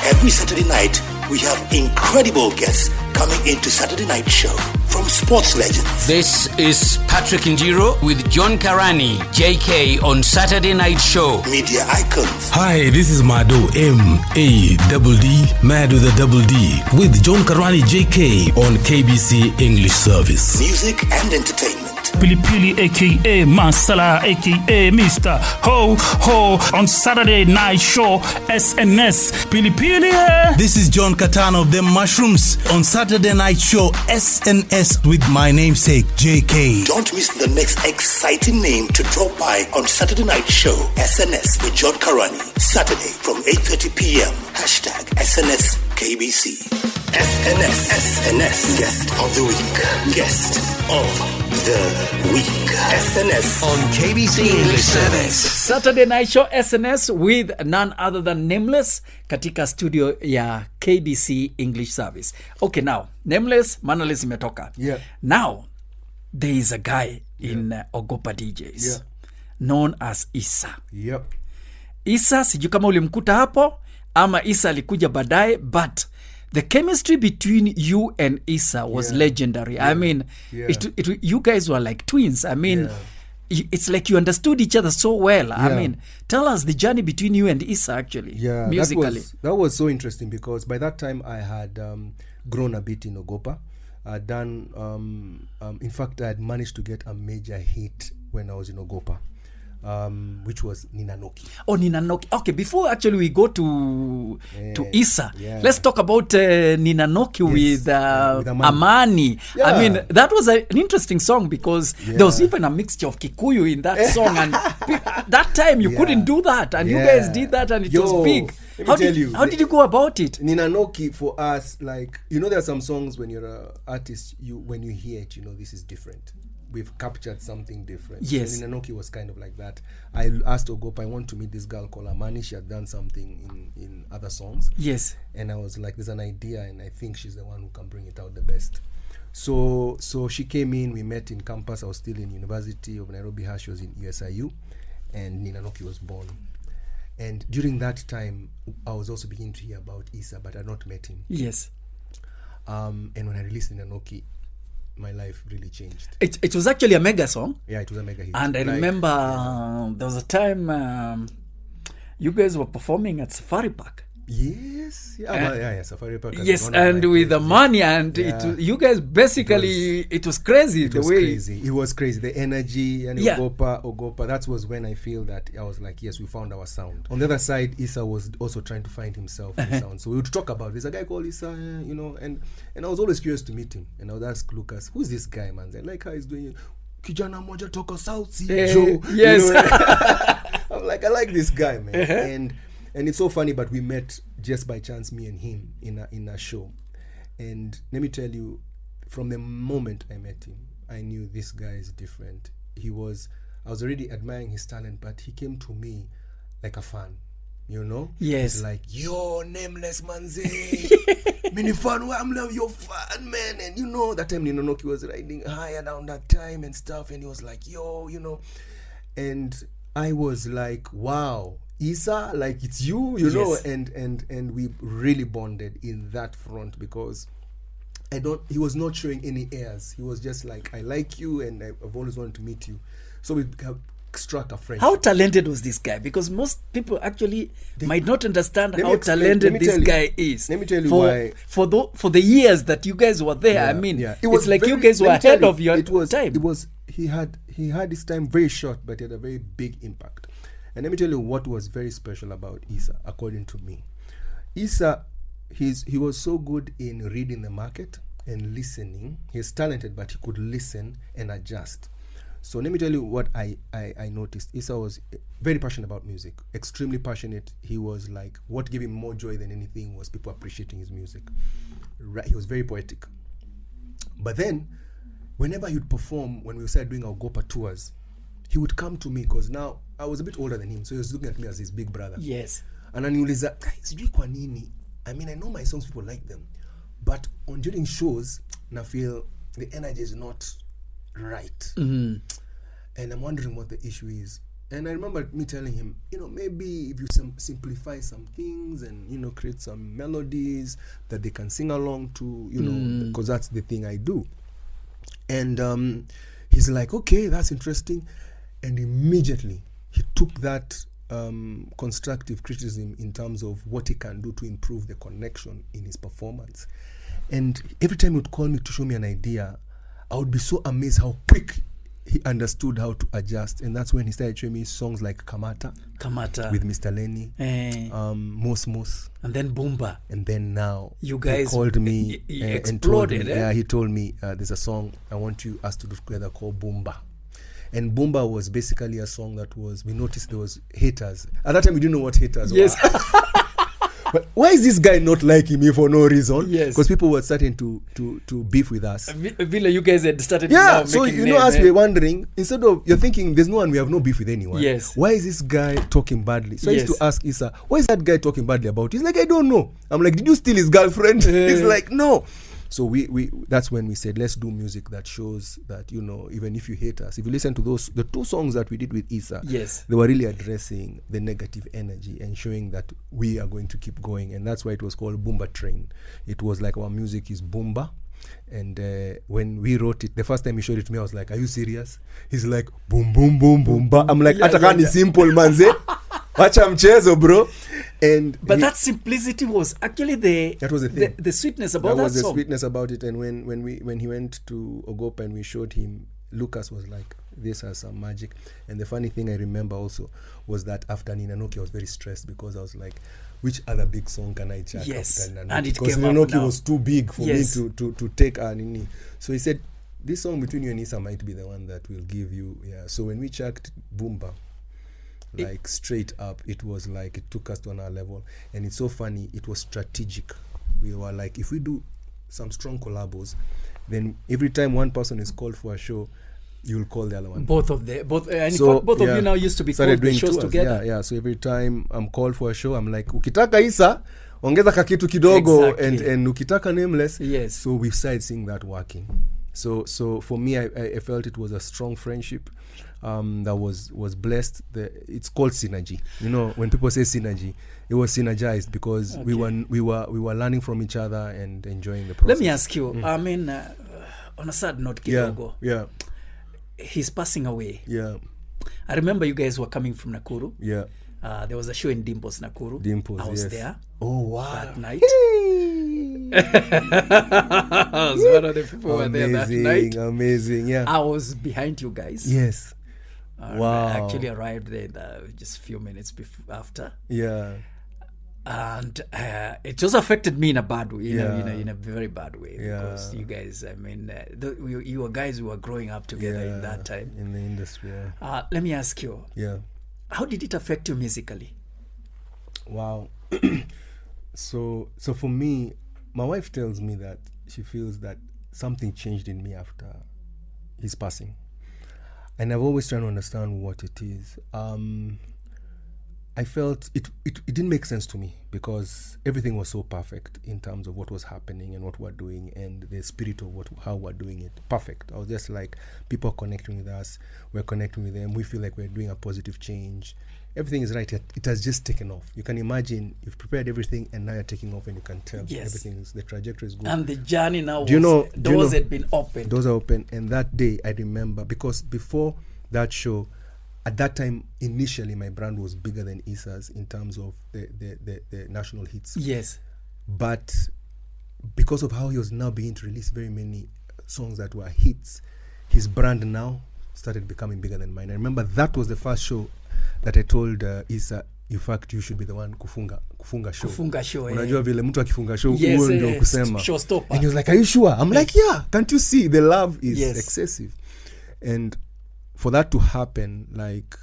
Every Saturday night, we have incredible guests coming into Saturday Night Show from sports legends. This is Patrick Njiro with John Karani, JK on Saturday Night Show. Media icons. Hi, this is Mado, M-A-D-D, Mad with a double D, with John Karani, JK on KBC English Service. Music and entertainment. Pili aka Masala aka Mr. Ho Ho on Saturday Night Show SNS Pili. This is John Katana of the Mushrooms on Saturday Night Show SNS with my namesake JK. Don't miss the next exciting name to drop by on Saturday Night Show SNS with John Karani. Saturday from 8:30 p.m. Hashtag SNS KBC. SNS Guest of the Week. Guest of the Week. SNS on KBC English Service. Saturday Night Show SNS with none other than Nameless katika studio ya KBC English Service. Okay, now Nameless, Manaless imetoka. Yeah. Now there is a guy in Ogopa DJs known as Isa. Yep. Isa, sijui kama ulimkuta hapo ama Isa alikuja baadaye, but the chemistry between you and Isa was legendary. I mean, you guys were like twins. I mean, it's like you understood each other so well. I mean, tell us the journey between you and Isa actually, musically. That was so interesting because by that time I had grown a bit in Ogopa. I'd done, in fact, I had managed to get a major hit when I was in Ogopa. Which was Ninanoki. Oh, Ninanoki. Okay, before actually we go to Isa, let's talk about Ninanoki with Amani. Yeah. I mean, that was an interesting song because there was even a mixture of Kikuyu in that song, and that time you couldn't do that, and you guys did that, and it was big. How did you go about it? Ninanoki for us, like, you know, there are some songs when you're an artist, when you hear it, you know, this is different. We've captured something different. Yes. So Ninanoki was kind of like that. I asked Ogopa, I want to meet this girl called Amani. She had done something in other songs. Yes. And I was like, there's an idea, and I think she's the one who can bring it out the best. So she came in, we met in campus. I was still in University of Nairobi. She was in USIU, and Ninanoki was born. And during that time, I was also beginning to hear about Isa, but I had not met him. Yes. And when I released Ninanoki, my life really changed. It was actually a mega song. Yeah, it was a mega hit. And I remember there was a time you guys were performing at Safari Park. Yes. Safari Park. Yes, and with the money, and you guys basically, it was crazy. It was crazy. The energy and Ogopa. That was when I feel that I was like, yes, we found our sound. On the other side, Isa was also trying to find himself in sound. So we would talk about, there's a guy called Isa, you know, and I was always curious to meet him. And I would ask Lucas, who's this guy, man? They like how he's doing it. Kijana moja toka South Sea, Joe. Yes. You know? I'm like, I like this guy, man. And it's so funny, but we met just by chance, me and him, in a show. And let me tell you, from the moment I met him, I knew this guy is different. I was already admiring his talent, but he came to me like a fan, you know? Yes. He's like, yo, Nameless manze. Mini fan, I'm love your fan, man. And you know, that time Ninanoki was riding high around that time and stuff. And he was like, yo, you know. And I was like, wow. Isa, like, it's you know, and we really bonded in that front because he was not showing any airs. He was just like, I like you and I've always wanted to meet you. So we struck a friendship. How talented was this guy? Because most people actually might not understand how talented this guy is. Let me tell you why. For the years that you guys were there, I mean, it's like you guys were ahead of your time. He had his time very short, but he had a very big impact. And let me tell you what was very special about Isa, according to me. Isa, he was so good in reading the market and listening. He's talented, but he could listen and adjust. So let me tell you what I noticed. Isa was very passionate about music, extremely passionate. He was like, what gave him more joy than anything was people appreciating his music. Right? He was very poetic. But then, whenever he'd perform, when we started doing our Gopa tours, he would come to me because now I was a bit older than him, so he was looking at me as his big brother. Yes. And ananiuliza, sijui kwa nini. I mean, I know my songs, people like them, but during shows, I feel the energy is not right. Mm-hmm. And I'm wondering what the issue is. And I remember me telling him, maybe if you simplify some things and, create some melodies that they can sing along to, because that's the thing I do. And he's like, okay, that's interesting. And immediately he took that constructive criticism in terms of what he can do to improve the connection in his performance. And every time he would call me to show me an idea, I would be so amazed how quick he understood how to adjust. And that's when he started showing me songs like Kamata with Mr. Lenny, Mos, and then Boomba. And then now you guys he called me exploded, and told me, he told me there's a song I want us to do together called Boomba. And Boomba was basically a song that we noticed there was haters. At that time we didn't know what haters were. But why is this guy not liking me for no reason? Yes. Because people were starting to beef with us. Villa, you guys had started so as we're wondering, instead of, you're thinking there's no one, we have no beef with anyone. Yes. Why is this guy talking badly? So I used to ask Issa, why is that guy talking badly about? He's like, I don't know. I'm like, did you steal his girlfriend? He's like, no. So we that's when we said, let's do music that shows that, even if you hate us, if you listen to the 2 songs that we did with Issa, yes, they were really addressing the negative energy and showing that we are going to keep going. And that's why it was called Boomba Train. It was like our music is Boomba. And when we wrote it, the first time he showed it to me, I was like, are you serious? He's like, boom, boom, boom, boom, ba. I'm like, atakani simple, manze. Wacha mchezo, bro. But that simplicity was actually that was the thing. The sweetness about that song. That was the sweetness about it. And when he went to Ogopa and we showed him, Lucas was like, this has some magic. And the funny thing I remember also was that after Nina Noki, I was very stressed because I was like, which other big song can I check after Nina Noki? And it because came Nina up Noki now. was too big for me to take Nini. So he said, this song between you and Issa might be the one that will give you. So when we checked Boomba, like straight up, it was like it took us to another level. And it's so funny, it was strategic. We were like, if we do some strong collabos, then every time one person is called for a show, you'll call the other one. Both of you now used to be called the shows together. Yeah. So every time I'm called for a show, I'm like, ukitaka Issa, ongeza kakitu kidogo, exactly. and ukitaka Nameless. Yes. So we started seeing that working. So for me, I felt it was a strong friendship that was blessed. It's called synergy. When people say synergy, it was synergized because we were learning from each other and enjoying the process. Let me ask you. I mean, on a sad note, kidogo. Yeah. He's passing away. Yeah. I remember you guys were coming from Nakuru. Yeah. There was a show in Dimples, Nakuru. Dimples, I was there. Oh, wow. That night. I was one of the people who were there that night. Amazing, yeah. I was behind you guys. Yes. Wow. I actually arrived there just a few minutes after. Yeah. And it just affected me in a bad way, in a very bad way. Yeah. Because you guys, I mean, you were guys who were growing up together in that time. In the industry, yeah. Let me ask you. Yeah. How did it affect you musically? Wow. So for me, my wife tells me that she feels that something changed in me after his passing. And I've always tried to understand what it is. I felt it didn't make sense to me because everything was so perfect in terms of what was happening and what we're doing and the spirit of how we're doing it. Perfect. I was just like, people are connecting with us, we're connecting with them, we feel like we're doing a positive change. Everything is right. It has just taken off. You can imagine you've prepared everything and now you're taking off and you can tell the trajectory is good. And the journey now doors had been opened. Doors are open. And that day I remember, because before that show, at that time, initially, my brand was bigger than Issa's in terms of the national hits. Yes. But because of how he was now beginning to release very many songs that were hits, his brand now started becoming bigger than mine. I remember that was the first show that I told Issa, in fact, you should be the one kufunga show. Kufunga show, Unajua vile mtu akifunga show, yes, huo ndio kusema. Showstopper. And he was like, are you sure? I'm like, yeah. Can't you see? The love is excessive. And for that to happen, like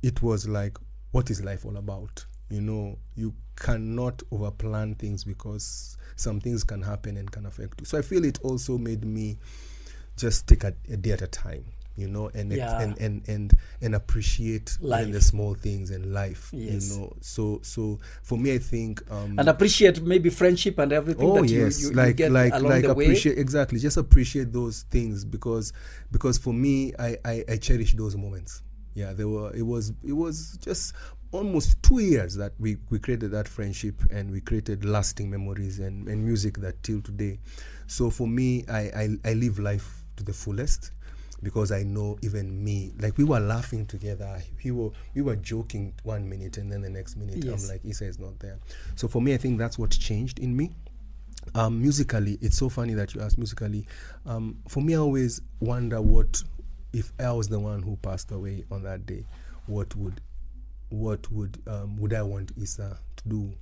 it was like, what is life all about? You cannot overplan things because some things can happen and can affect you. So I feel it also made me just take a day at a time, and appreciate life. The small things in life. Yes. So for me, I think and appreciate maybe friendship and everything you get along the way. Just appreciate those things because for me, I cherish those moments. Yeah, it was just almost 2 years that we created that friendship, and we created lasting memories and music that till today. So for me, I live life to the fullest, because I know even me, like we were laughing together, we were joking 1 minute, and then the next minute I'm like, Issa is not there. So for me, I think that's what changed in me. Musically, it's so funny that you asked musically. For me, I always wonder what if I was the one who passed away on that day, what would I want Issa to do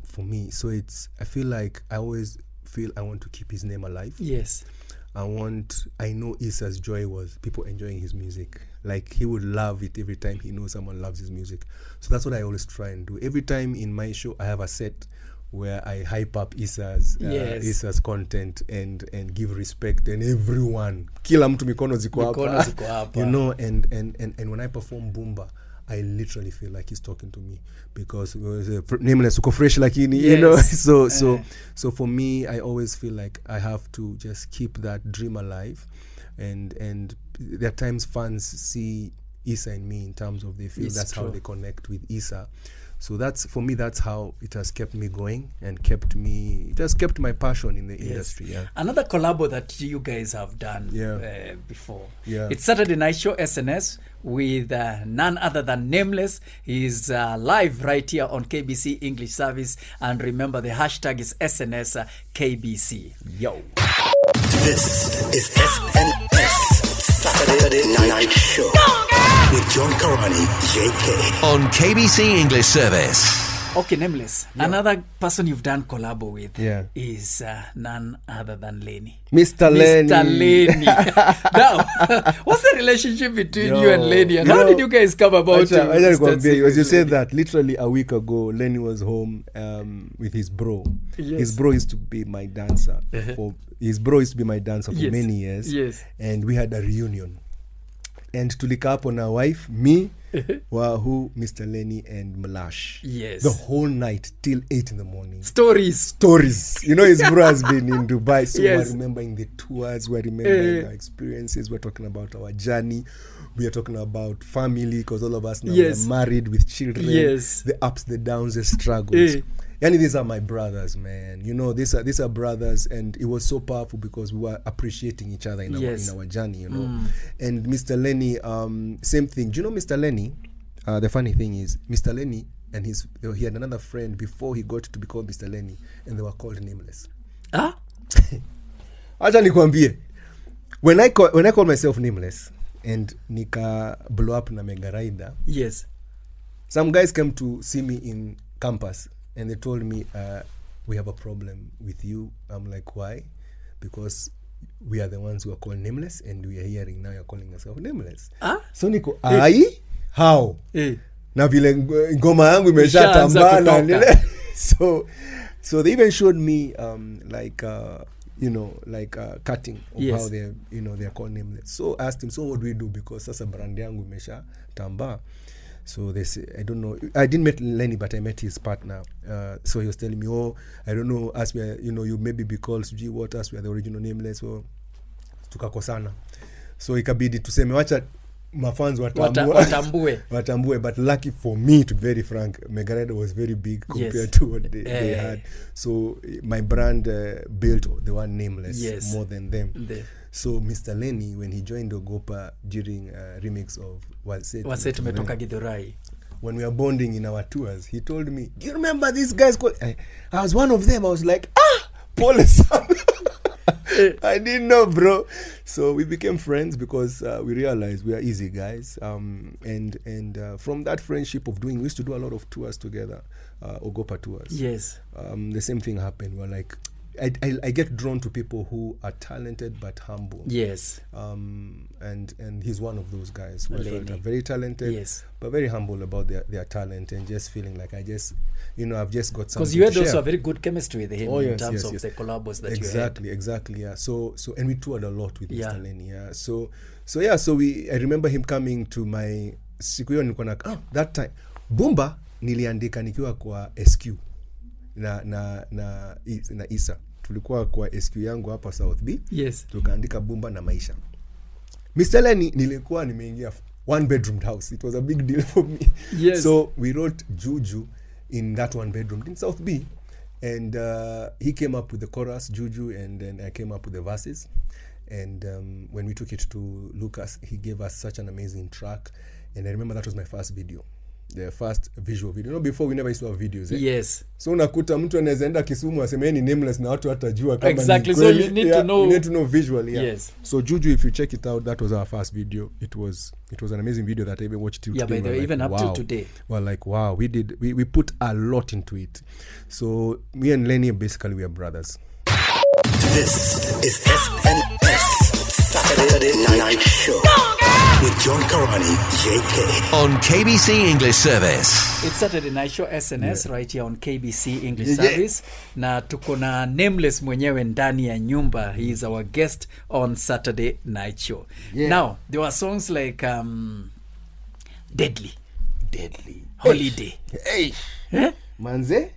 for me? So I feel like I always feel I want to keep his name alive. Yes. I know Issa's joy was people enjoying his music. Like, he would love it every time he knows someone loves his music. So that's what I always try and do. Every time in my show, I have a set where I hype up Issa's content and give respect, and everyone, kila mtu mikono ziko hapa, you know, and when I perform Boomba, I literally feel like he's talking to me, because Nameless uko fresh lakini, you know. So for me, I always feel like I have to just keep that dream alive, and there are times fans see Issa and me in terms of they feel that's true. How they connect with Issa. So that's, for me, that's how it has kept me going and it has kept my passion in the industry. Yeah. Another collabo that you guys have done before. Yeah. It's Saturday Night Show SNS with none other than Nameless. He's live right here on KBC English Service. And remember, the hashtag is SNS KBC. Yo. This is SNS Saturday Night Show with John Karani, JK. On KBC English Service. Okay, Nameless. Yeah. Another person you've done collabo with is none other than Lenny. Mr. Lenny. Now, what's the relationship between you and Lenny? And how did you guys come about it? As you said that, literally a week ago, Lenny was home with his bro. Yes. His bro used to be my dancer. For many years. Yes. And we had a reunion. And tulika hapo na wife, me, Wahoo, Mr. Lenny, and Malash. Yes. The whole night till 8 in the morning. Stories. You know, his bro has been in Dubai, so we're remembering the tours, we're remembering our experiences, we're talking about our journey, we are talking about family, because all of us now are married with children. Yes. The ups, the downs, the struggles. And these are my brothers, man. You know, these are brothers, and it was so powerful because we were appreciating each other in our journey, you know. And Mr. Lenny, same thing. Do you know Mr. Lenny? The funny thing is, Mr. Lenny and he had another friend before he got to be called Mr. Lenny, and they were called Nameless. Ah? Acha nikwambie. When I call myself Nameless and nika blow up na Mega Rider. Yes. Some guys came to see me in campus. And they told me, we have a problem with you. I'm like, why? Because we are the ones who are called Nameless, and we are hearing now you're calling yourself Nameless. So niko, how? Na vile ngoma yangu imeshatambana. So they even showed me cutting of how they're called Nameless. So I asked him, so what do we do? Because sasa brand yangu imeshatambaa. So they say, I don't know. I didn't meet Lenny, but I met his partner. So he was telling me, I don't know, as we are, you maybe be called Suji Waters, we are the original Nameless, so tukakosana. So ikabidi tuseme, wacha mafans watambue. But lucky for me, to be very frank, Mega Rider was very big compared to what they had. So my brand built the one Nameless more than them. So Mr. Lenny, when he joined Ogopa during remix of Wasetu Metoka Githurai, when we were bonding in our tours, he told me, do you remember these guys called? I was one of them. I was like, Paul son. I didn't know, bro. So we became friends because we realized we are easy guys. And from that friendship of we used to do a lot of tours together, Ogopa tours. Yes. The same thing happened. We're like, I get drawn to people who are talented but humble. Yes. And he's one of those guys who I felt are very talented, but very humble about their talent, and just feeling like I've just got something. Because you had also a very good chemistry with him in terms of the collabos that you had. Exactly. Yeah. So and we toured a lot with Mr. Lenny. Yeah. So I remember him coming to my siku hiyo nilikuwa na that time Boomba niliandika nikiwa kwa SQ. na Issa tulikuwa kwa SQ yangu hapa South B. Yes. Tukaandika Boomba na Maisha. Mr. Lenny nilikuwa nimeingia one-bedroom house. It was a big deal for me. Yes. So we wrote Juju in that one bedroom in South B. And he came up with the chorus, Juju, and then I came up with the verses. And when we took it to Lucas, he gave us such an amazing track. And I remember that was my first video. The first visual video. You know, before we never used to have videos. Yes. So unakuta mtu anaweza enda Kisumu aseme ni Nameless na watu watajua kama exactly. ni kweli. So you need to know. You need to know visually. Yeah. Yes. So Juju, if you check it out, that was our first video. It was an amazing video that I even watched till today. Yeah, by the way, even up till today. Well, like wow, we put a lot into it. So me and Lenny basically we are brothers. This is SNS Saturday Night Show with John Karani, JK. On KBC English Service. It's Saturday Night Show SNS right here on KBC English Service. Na tuko na Nameless mwenyewe ndani ya nyumba. He is our guest on Saturday Night Show. Now, there were songs like Deadly, Holiday. Hey. Eh? Manze?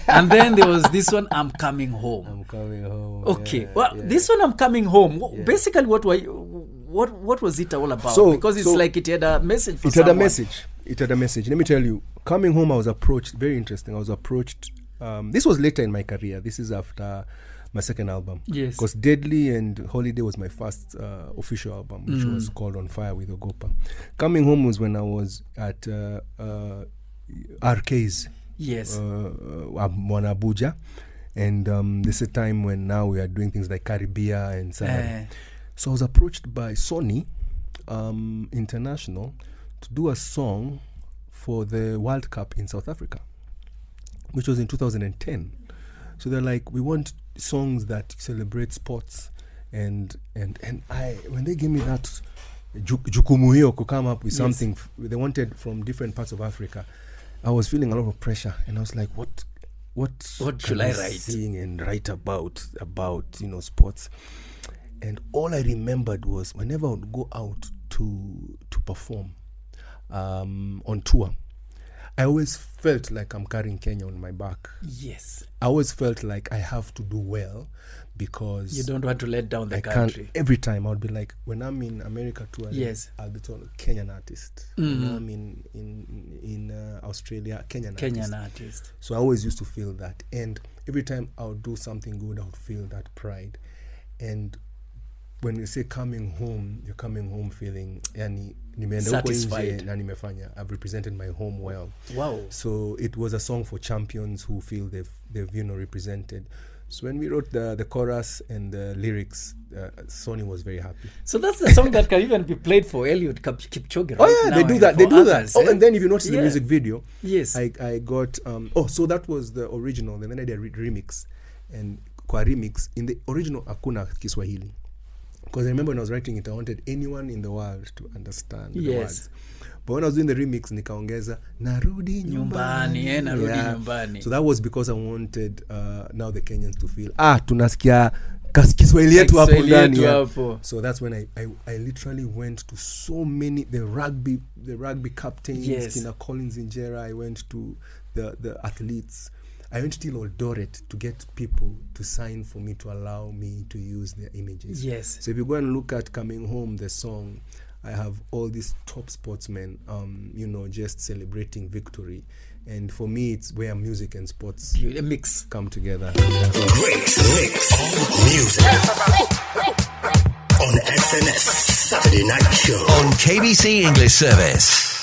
And then there was this one, I'm Coming Home. I'm coming home. Okay. This one, I'm Coming Home. Basically, what was it all about? Because it's like it had a message for someone. It had a message. Let me tell you, Coming Home, I was approached, very interesting. I was approached, this was later in my career. This is after my second album. Yes. Because Deadly and Holiday was my first official album, which was called On Fire with Ogopa. Coming Home was when I was at RK's. Yes. Abuja. And this is a time when now we are doing things like Caribbean and Sahara. So I was approached by Sony International to do a song for the World Cup in South Africa, which was in 2010. So they're like, we want songs that celebrate sports. And I, when they gave me that jukumu hiyo to come up with something they wanted from different parts of Africa, I was feeling a lot of pressure, and I was like, what should I write? Sing and write about sports. And all I remembered was whenever I would go out to perform on tour, I always felt like I'm carrying Kenya on my back. Yes. I always felt like I have to do well because you don't want to let down the country. Every time I would be like, when I'm in America tour, I'll be told Kenyan artist. When I'm in Australia, Kenyan artist. So I always used to feel that, and every time I would do something good, I would feel that pride. And when you say coming home, you're coming home feeling satisfied. I've represented my home well. Wow. So it was a song for champions who feel they've represented. So when we wrote the chorus and the lyrics, Sony was very happy. So that's the song that can even be played for Eliud Kipchoge. Right? Oh yeah, they do that. They do that. Oh, and then if you notice the music video, yes, I got so that was the original, and then I did a remix. And kwa remix, in the original hakuna Kiswahili, because I remember when I was writing it, I wanted anyone in the world to understand the words. But when I was doing the remix, nikaongeza narudi nyumbani. Nyumbani. So that was because I wanted now the Kenyans to feel tunasikia Kiswahili yetu hapo ndani. So that's when I literally went to so many the rugby captains, Kina Collins Injera. I went to the athletes. I went till Eldoret to get people to sign for me to allow me to use their images. Yes. So if you go and look at Coming Home, the song, I have all these top sportsmen, just celebrating victory. And for me, it's where music and sports come together. Great mix of music on SNS Saturday Night Show on KBC English Service.